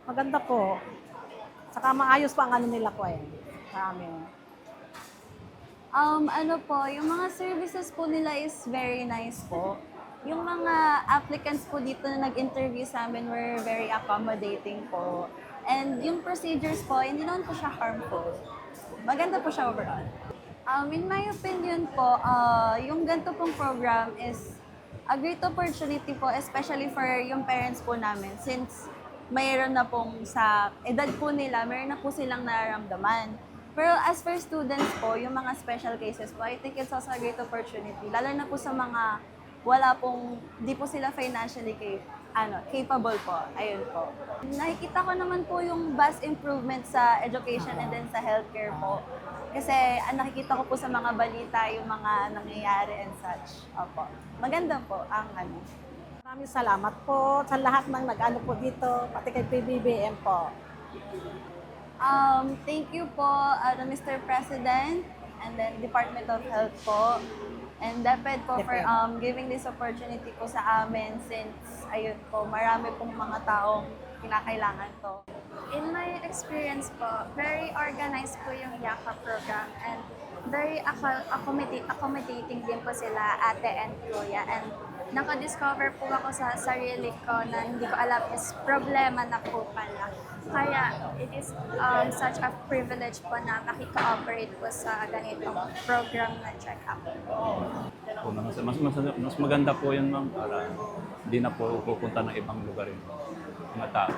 Maganda po. Saka maayos pa ang ano nila po sa amin. Ano po, yung mga services po nila is very nice po. Yung mga applicants po dito na nag-interview sa amin were very accommodating po. And yung procedures po, hindi naman po siya harmful. Maganda po siya overall. In my opinion po, yung ganito pong program is a great opportunity po, especially for yung parents po namin since mayroon na pong sa edad po nila, mayroon na po silang nararamdaman. Pero as for students po, yung mga special cases po, I think it's also a great opportunity. Lalo na po sa mga wala pong, di po sila financially capable po. Ayun po. Nakikita ko naman po yung vast improvement sa education and then sa healthcare po. Kasi nakikita ko po sa mga balita yung mga nangyayari and such. Opo. Maganda po ang ano. Maraming salamat po sa lahat ng nag-ano po dito, pati kay PBBM po. Thank you po, Mr. President, and then Department of Health po, and DepEd po for giving this opportunity po sa amin since, ayun po, marami pong mga taong kinakailangan to. In my experience po, very organized po yung YAKA program and very accommodating din po sila ate and kuya. And nakadiscover po ako sa sarili ko na hindi ko alam is problema na po pala. Kaya it is such a privilege po na makika-operate po sa ganitong program na check-up. Mas maganda po yun, ma'am, para hindi na po pupunta ng ibang lugar yung mga tao.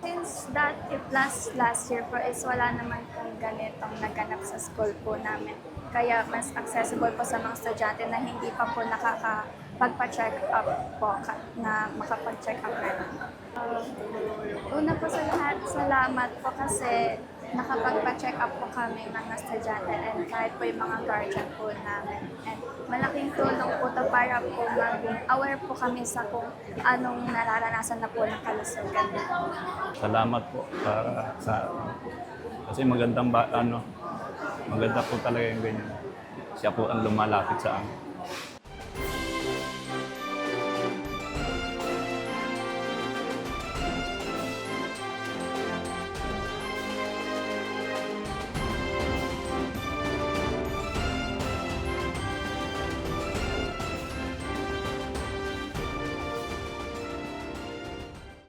Since that if last year po is wala naman pong ganitong naganap sa school po namin. Kaya mas accessible po sa mga estudyante na hindi pa po nakakapagpa-check up po na makapag-check up na. Una po sa lahat, salamat po kasi nakapagpa-check up po kami mga estudyante and kahit po yung mga guardian po namin. And malaking tulong po ito para po maging aware po kami sa kung anong nararanasan na po ng kalusugan. Salamat po kasi maganda po talaga yung ganyan. Siya po ang lumalapit sa amin.